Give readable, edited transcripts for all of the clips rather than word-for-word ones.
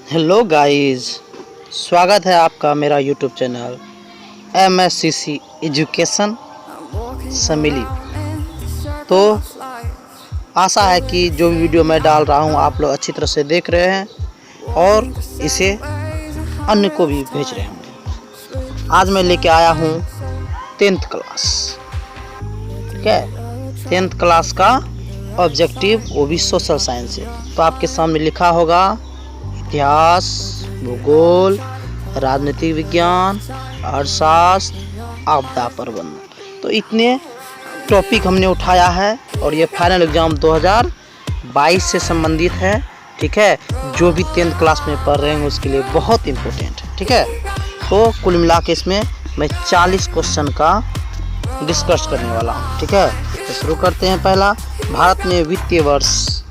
Hello guys, स्वागत है आपका मेरा YouTube channel MSCC education Samili. तो आशा है कि जो भी वीडियो मैं डाल रहा हूं आप लोग अच्छी तरह से देख रहे हैं और इसे अन्य को भी भेज रहे होंगे। आज मैं लेके आया हूं 10th क्लास, ठीक है। 10th क्लास का ऑब्जेक्टिव वो भी सोशल साइंस है। तो आपके सामने लिखा होगा इतिहास, भूगोल, राजनीतिक विज्ञान, अर्थशास्त्र, आपदा प्रबंधन। तो इतने टॉपिक हमने उठाया है और ये फाइनल एग्जाम 2022 से संबंधित है, ठीक है। जो भी 10th क्लास में पढ़ रहे हैं उसके लिए बहुत इम्पोर्टेंट है, ठीक है। तो कुल मिला के इसमें मैं 40 क्वेश्चन का डिस्कस करने वाला हूँ, ठीक है। तो शुरू करते हैं। पहला, भारत में वित्तीय वर्ष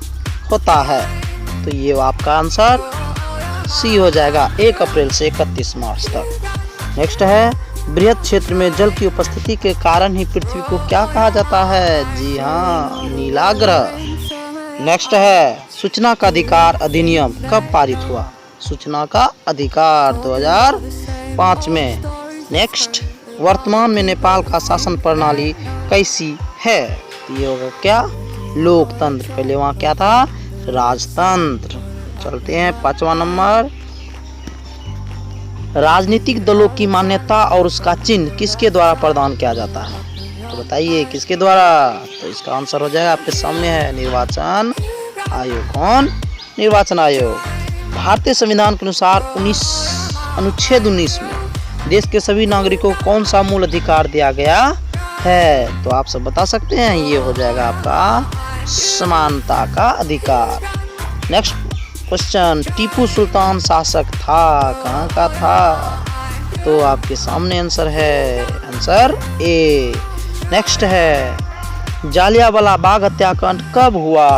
होता है, तो ये आपका आंसर सी हो जाएगा, 1 अप्रैल से 31 मार्च तक। नेक्स्ट है, बृहद क्षेत्र में जल की उपस्थिति के कारण ही पृथ्वी को क्या कहा जाता है? जी हाँ, नीला ग्रह। नेक्स्ट है, सूचना का अधिकार अधिनियम कब पारित हुआ? सूचना का अधिकार 2005 में। नेक्स्ट, वर्तमान में नेपाल का शासन प्रणाली कैसी है? ये होगा क्या? लोकतंत्र। पहले वहाँ क्या था? राजतंत्र। चलते हैं 5वां नंबर, राजनीतिक दलों की मान्यता और उसका चिन्ह किसके द्वारा प्रदान किया जाता है? तो बताइए किसके द्वारा? तो इसका आंसर हो जाएगा आपके सामने है, निर्वाचन आयोग। कौन? निर्वाचन आयोग। भारतीय संविधान के अनुसार अनुच्छेद 19 में देश के सभी नागरिकों को कौन सा मूल अधिकार दिया गया है? तो आप सब बता सकते हैं, ये हो जाएगा आपका समानता का अधिकार। नेक्स्ट क्वेश्चन, टीपू सुल्तान शासक था, कहाँ का था? तो आपके सामने आंसर है, आंसर ए। नेक्स्ट है, जालियांवाला बाग हत्याकांड कब हुआ?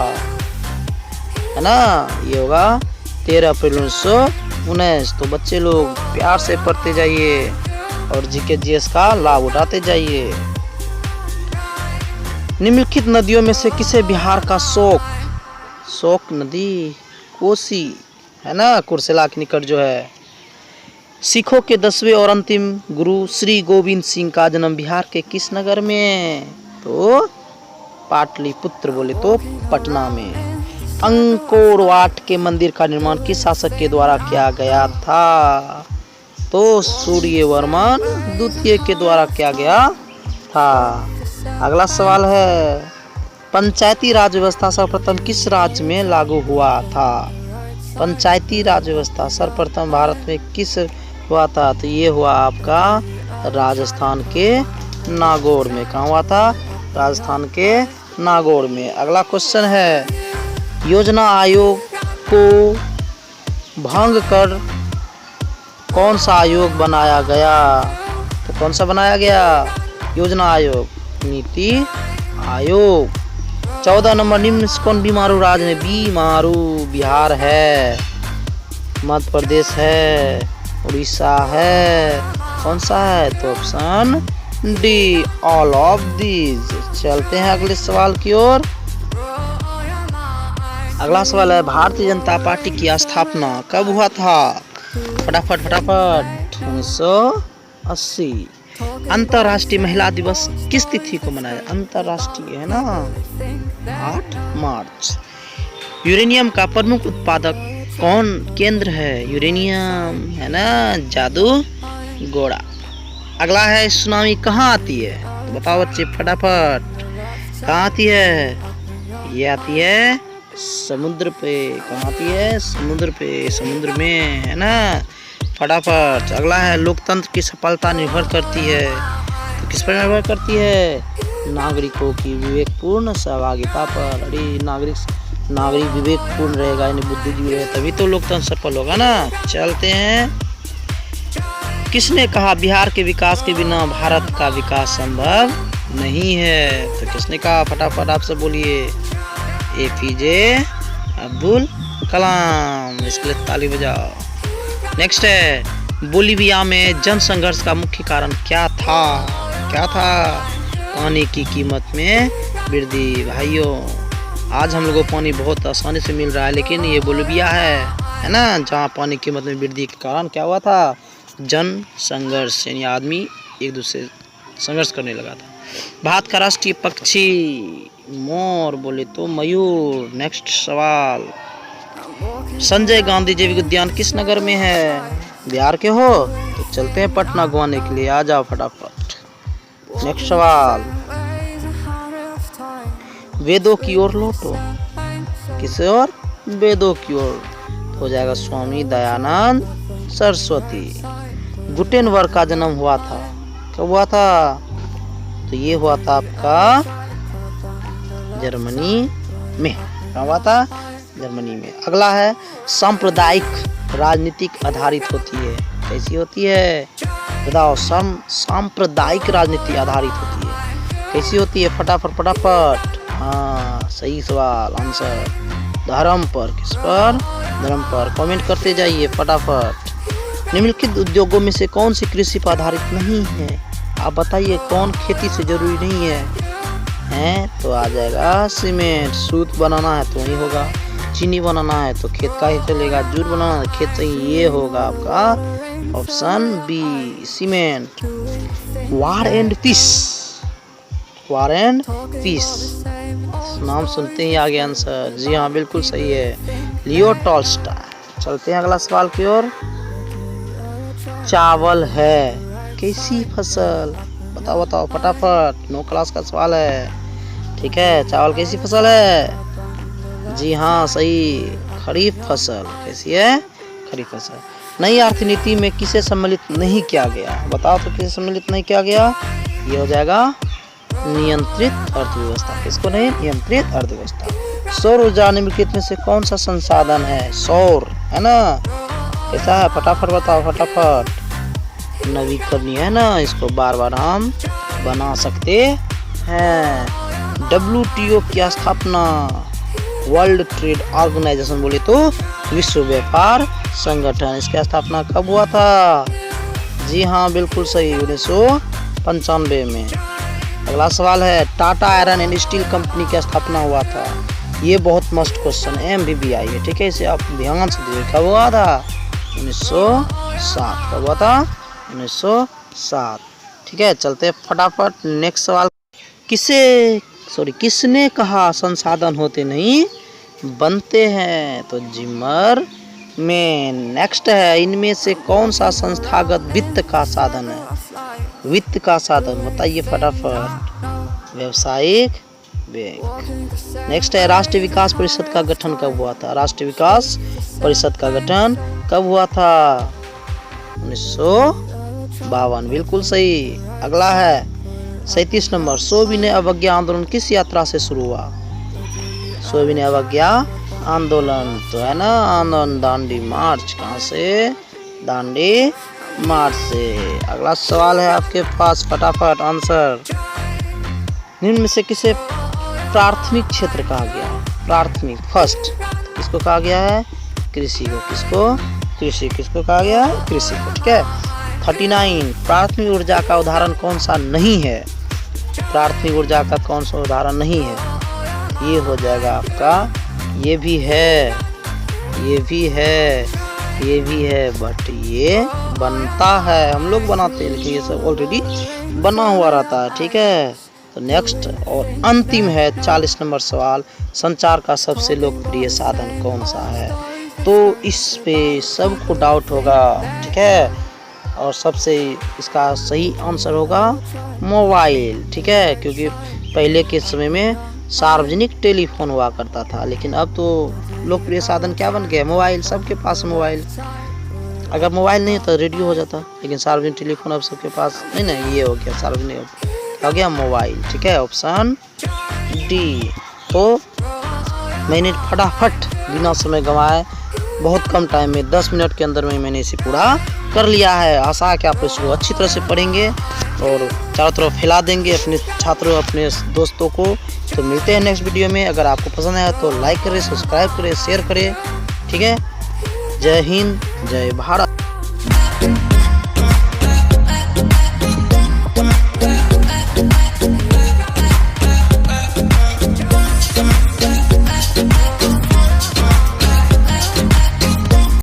है ना, ये होगा 13 अप्रैल 1919। तो बच्चे लोग प्यार से पढ़ते जाइए और जीके जीएस का लाभ उठाते जाइए। निम्नलिखित नदियों में से किसे बिहार का शोक नदी? कोसी, है ना, कुर्सेला के निकट जो है। सिखों के 10वें और अंतिम गुरु श्री गोविंद सिंह का जन्म बिहार के किस नगर में? तो पाटलिपुत्र, बोले तो पटना में। अंकोर वाट के मंदिर का निर्माण किस शासक के द्वारा किया गया था? तो सूर्यवर्मन द्वितीय के द्वारा किया गया था। अगला सवाल है, पंचायती राज व्यवस्था सर्वप्रथम किस राज्य में लागू हुआ था? पंचायती राज व्यवस्था सर्वप्रथम भारत में किस हुआ था? तो ये हुआ आपका राजस्थान के नागौर में। कहाँ हुआ था? राजस्थान के नागौर में। अगला क्वेश्चन है, योजना आयोग को भंग कर कौन सा आयोग बनाया गया? तो कौन सा बनाया गया? योजना आयोग, नीति आयोग। 14 नंबर, निम्न से कौन बीमारू राज्य है? बीमारू बिहार है, मध्य प्रदेश है, उड़ीसा है, कौन सा है? तो option D, all of these. चलते हैं अगले सवाल की ओर। अगला सवाल है, भारतीय जनता पार्टी की स्थापना कब हुआ था? फटाफट 1980। अंतर्राष्ट्रीय महिला दिवस किस तिथि को मनाया? अंतर्राष्ट्रीय है ना, 8 मार्च। यूरेनियम का प्रमुख उत्पादक कौन केंद्र है? यूरेनियम, है ना, जादूगोड़ा। अगला है, सुनामी कहाँ आती है? तो बताओ बच्चे फटाफट, कहाँ आती है? ये आती है समुद्र पे। कहाँ आती है? समुद्र पे, समुद्र में, है ना, फटाफट। अगला है, लोकतंत्र की सफलता निर्भर करती है, तो किस पर निर्भर करती है? नागरिकों की विवेकपूर्ण सहभागिता पर। अरे नागरिक विवेकपूर्ण रहेगा, यानी बुद्धिजीवी रहेगा, तभी तो लोकतंत्र सफल होगा ना। चलते हैं, किसने कहा बिहार के विकास के बिना भारत का विकास संभव नहीं है? तो किसने कहा? फटाफट आप सब बोलिए। APJ अब्दुल कलाम। इसके लिए ताली बजाओ। नेक्स्ट है, बोलीविया में जन संघर्ष का मुख्य कारण क्या था? क्या था? पानी की कीमत में वृद्धि। भाइयों, आज हम लोगों को पानी बहुत आसानी से मिल रहा है, लेकिन ये बोलीविया है है ना, जहाँ पानी की कीमत में वृद्धि के कारण क्या हुआ था, जन संघर्ष, यानी आदमी एक दूसरे संघर्ष करने लगा था। भारत का राष्ट्रीय पक्षी मोर बोले तो मयूर। नेक्स्ट सवाल, संजय गांधी जैविक उद्यान किस नगर में है? बिहार के हो तो चलते हैं पटना घुमाने के लिए, आ जाओ फटाफट। नेक्स्ट सवाल, वेदों की ओर लौटो, किस ओर? वेदों की ओर। हो जाएगा स्वामी दयानंद सरस्वती। गुटेनबर्ग का जन्म हुआ था, कब हुआ था? तो ये हुआ था आपका जर्मनी में। कहाँ हुआ था? जर्मनी में। अगला है, सांप्रदायिक राजनीतिक आधारित होती है, कैसी होती है बताओ? सांप्रदायिक राजनीति आधारित होती है, कैसी होती है? फटाफट फटाफट। हाँ सही सवाल, आंसर धर्म पर। किस पर? धर्म पर। कमेंट करते जाइए फटाफट। निम्नलिखित उद्योगों में से कौन सी कृषि पर आधारित नहीं है? आप बताइए कौन खेती से जरूरी नहीं है? तो आ जाएगा सीमेंट। सूत बनाना है तो वही होगा, चीनी बनाना है तो खेत का ही चलेगा, जूट बनाना है खेत से ही, ये होगा आपका option B cement. War and peace, war and peace नाम सुनते ही आ गया आंसर। जी हाँ बिल्कुल सही है, लियो टॉल्स्टॉय। चलते हैं अगला सवाल की ओर। चावल है कैसी फसल? बताओ बताओ फटाफट, 9 क्लास का सवाल है, ठीक है। चावल कैसी फसल है? जी हाँ सही, खरीफ फसल। कैसी है? खरीफ फसल। नई आर्थिक नीति में किसे सम्मिलित नहीं किया गया? बताओ तो किसे सम्मिलित नहीं किया गया? ये हो जाएगा नियंत्रित अर्थव्यवस्था। किसको नहीं? नियंत्रित अर्थव्यवस्था। सौर ऊर्जा निम्नलिखित में से कौन सा संसाधन है? सौर है ना, कैसा है? फटाफट बताओ फटाफट। नवीकरणीय है ना, इसको बार बार हम बना सकते हैं। WTO की स्थापना, वर्ल्ड ट्रेड ऑर्गेनाइजेशन बोले तो विश्व व्यापार संगठन, इसकी स्थापना कब हुआ था? जी हाँ बिल्कुल सही, 1995 में। अगला सवाल है, Tata iron and steel company की स्थापना हुआ था। ये बहुत मस्त क्वेश्चन है, MBBI है, ठीक है, इसे आप ध्यान से देखिए। कब हुआ था? 1907। कब हुआ था? 1907। ठीक है, चलते फटाफट नेक्स्ट सवाल। किसने कहा संसाधन होते नहीं बनते हैं? तो जिमर में। नेक्स्ट है, इनमें से कौन सा संस्थागत वित्त का साधन है? वित्त का साधन बताइए फटाफट। व्यावसायिक बैंक। नेक्स्ट है, राष्ट्रीय विकास परिषद का गठन कब हुआ था? राष्ट्रीय विकास परिषद का गठन कब हुआ था? 1952। बिल्कुल सही। अगला है 37 नंबर, सविनय अवज्ञा आंदोलन किस यात्रा से शुरू हुआ? सविनय अवज्ञा आंदोलन तो है ना आंदोलन दांडी मार्च। कहाँ से? दांडी मार्च से। अगला सवाल है आपके पास, फटाफट आंसर। निम्न में से किसे प्राथमिक क्षेत्र कहा गया? प्राथमिक फर्स्ट किसको कहा गया है? कृषि को। किसको? कृषि। किसको कहा गया है? कृषि को। ठीक है। 39, प्राथमिक ऊर्जा का उदाहरण कौन सा नहीं है? प्राथमिक ऊर्जा का कौन सा उदाहरण नहीं है? ये हो जाएगा आपका, ये भी है, ये भी है, ये भी है, बट ये बनता है, हम लोग बनाते हैं, लेकिन ये सब ऑलरेडी बना हुआ रहता है। ठीक है। तो नेक्स्ट और अंतिम है 40 नंबर सवाल, संचार का सबसे लोकप्रिय साधन कौन सा है? तो इस पे सबको डाउट होगा। ठीक है। और सबसे इसका सही आंसर होगा मोबाइल। ठीक है, क्योंकि पहले के समय में सार्वजनिक टेलीफोन हुआ करता था, लेकिन अब तो लोकप्रिय साधन क्या बन गया? मोबाइल। सबके पास मोबाइल। अगर मोबाइल नहीं तो रेडियो हो जाता, लेकिन सार्वजनिक टेलीफोन अब सबके पास नहीं ना, ये हो गया सार्वजनिक, हो गया मोबाइल। ठीक है, ऑप्शन डी। तो मैंने फटाफट बिना समय गंवाए बहुत कम टाइम में 10 मिनट के अंदर में मैंने इसे पूरा कर लिया है। आशा है कि आप इसको अच्छी तरह से पढ़ेंगे और चारों तरफ फैला देंगे अपने छात्रों, अपने दोस्तों को। तो मिलते हैं नेक्स्ट वीडियो में। अगर आपको पसंद आया तो लाइक करें, सब्सक्राइब करें, शेयर करें। ठीक है। जय हिंद, जय भारत।